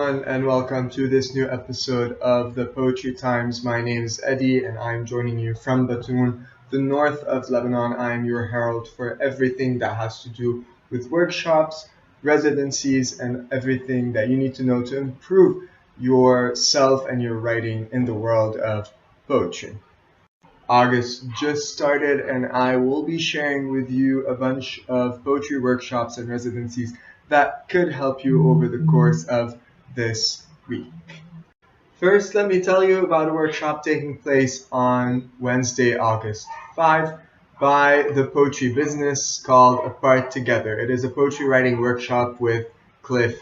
everyone, and welcome to this new episode of the Poetry Times. My name is Eddie, and I'm joining you from Batoon, the north of Lebanon. I'm your herald for everything that has to do with workshops, residencies, and everything that you need to know to improve yourself and your writing in the world of poetry. August just started, and I will be sharing with you a bunch of poetry workshops and residencies that could help you over the course of this week. First, let me tell you about a workshop taking place on Wednesday, August 5 by the Poetry Business called Apart Together. It is a poetry writing workshop with Cliff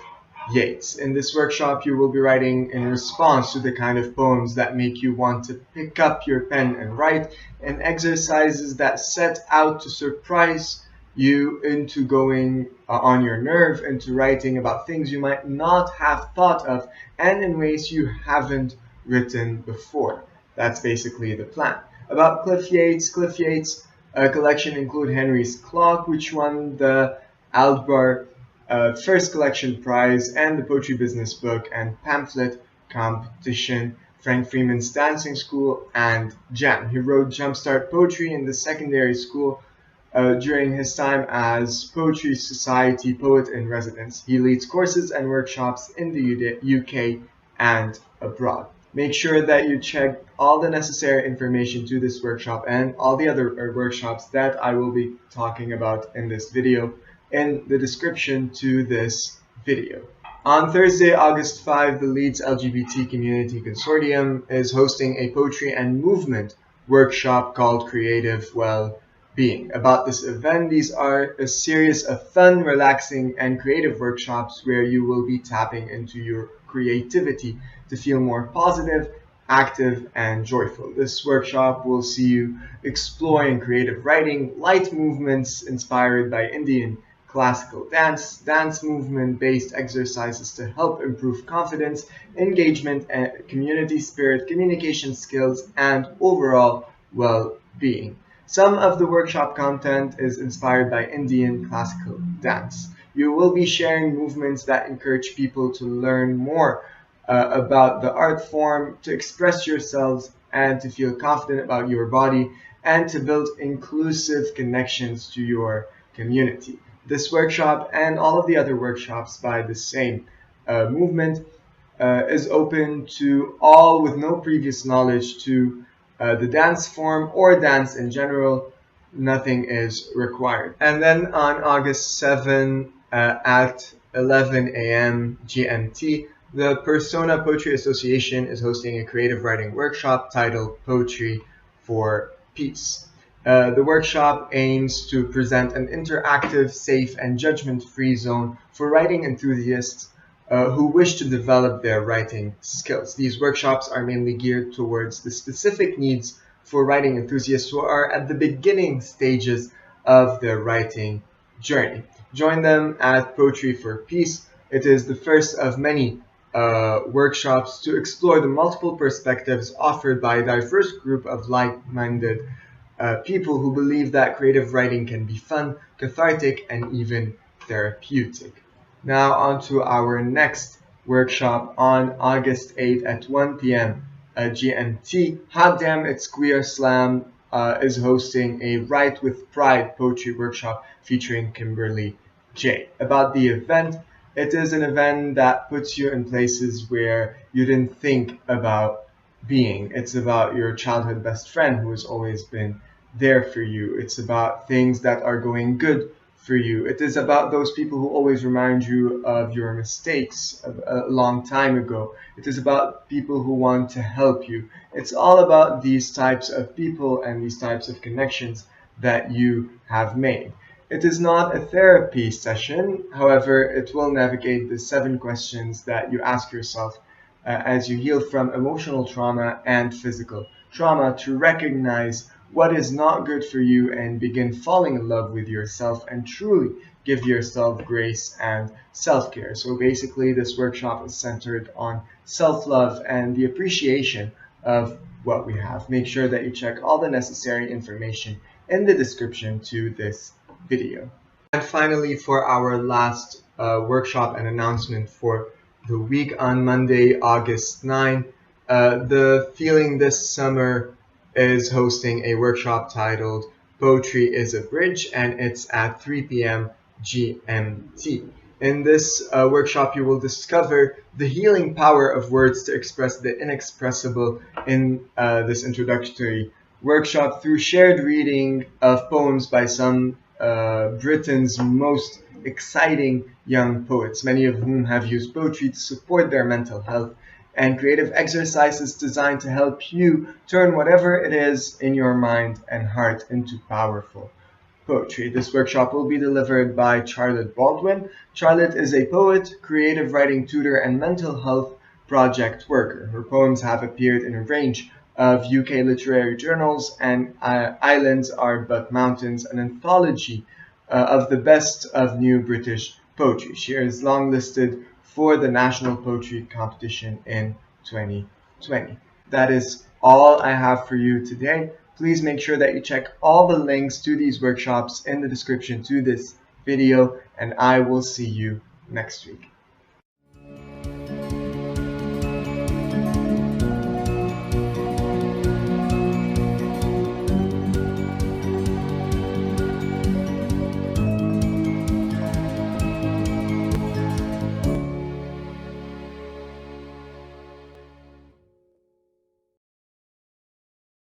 Yates. In this workshop, you will be writing in response to the kind of poems that make you want to pick up your pen and write, and exercises that set out to surprise you into going on your nerve, into writing about things you might not have thought of and in ways you haven't written before. That's basically the plan. About Cliff Yates' collection include Henry's Clock, which won the Aldbar First Collection Prize, and the Poetry Business Book and Pamphlet Competition, Frank Freeman's Dancing School, and Jam. He wrote Jumpstart Poetry in the secondary school during his time as Poetry Society Poet in Residence. He leads courses and workshops in the UK and abroad. Make sure that you check all the necessary information to this workshop and all the other workshops that I will be talking about in this video in the description to this video. On Thursday, August 5, the Leeds LGBT Community Consortium is hosting a poetry and movement workshop called Creative Wellbeing. About this event, these are a series of fun, relaxing, and creative workshops where you will be tapping into your creativity to feel more positive, active, and joyful. This workshop will see you exploring creative writing, light movements inspired by Indian classical dance movement-based exercises to help improve confidence, engagement, and community spirit, communication skills, and overall well-being. Some of the workshop content is inspired by Indian classical dance. You will be sharing movements that encourage people to learn more about the art form, to express yourselves, and to feel confident about your body, and to build inclusive connections to your community. This workshop and all of the other workshops by the same movement is open to all with no previous knowledge to the dance form or dance in general. Nothing is required. And then on August 7 at 11 a.m. GMT, the Persona Poetry Association is hosting a creative writing workshop titled Poetry for Peace. The workshop aims to present an interactive, safe, and judgment-free zone for writing enthusiasts who wish to develop their writing skills. These workshops are mainly geared towards the specific needs for writing enthusiasts who are at the beginning stages of their writing journey. Join them at Poetry for Peace. It is the first of many workshops to explore the multiple perspectives offered by a diverse group of like-minded people who believe that creative writing can be fun, cathartic, and even therapeutic. Now on to our next workshop on August 8 at 1 p.m. GMT. Hot Damn It's Queer Slam is hosting a Write with Pride poetry workshop featuring Kimberly J. About the event, it is an event that puts you in places where you didn't think about being. It's about your childhood best friend who has always been there for you. It's about things that are going good for you. It is about those people who always remind you of your mistakes a long time ago. It is about people who want to help you. It's all about these types of people and these types of connections that you have made. It is not a therapy session, however, it will navigate the 7 questions that you ask yourself as you heal from emotional trauma and physical trauma to recognize what is not good for you and begin falling in love with yourself and truly give yourself grace and self-care. So basically, this workshop is centered on self-love and the appreciation of what we have. Make sure that you check all the necessary information in the description to this video. And finally, for our last workshop and announcement for the week on Monday, August 9. The Feeling This Summer is hosting a workshop titled Poetry is a Bridge, and it's at 3 p.m. GMT. In this workshop, you will discover the healing power of words to express the inexpressible in this introductory workshop through shared reading of poems by some Britain's most exciting young poets, many of whom have used poetry to support their mental health, and creative exercises designed to help you turn whatever it is in your mind and heart into powerful poetry. This workshop will be delivered by Charlotte Baldwin. Charlotte is a poet, creative writing tutor, and mental health project worker. Her poems have appeared in a range of UK literary journals, and Islands Are But Mountains, an anthology of the best of new British poetry. She is longlisted for the National Poetry Competition in 2020. That is all I have for you today. Please make sure that you check all the links to these workshops in the description to this video, and I will see you next week.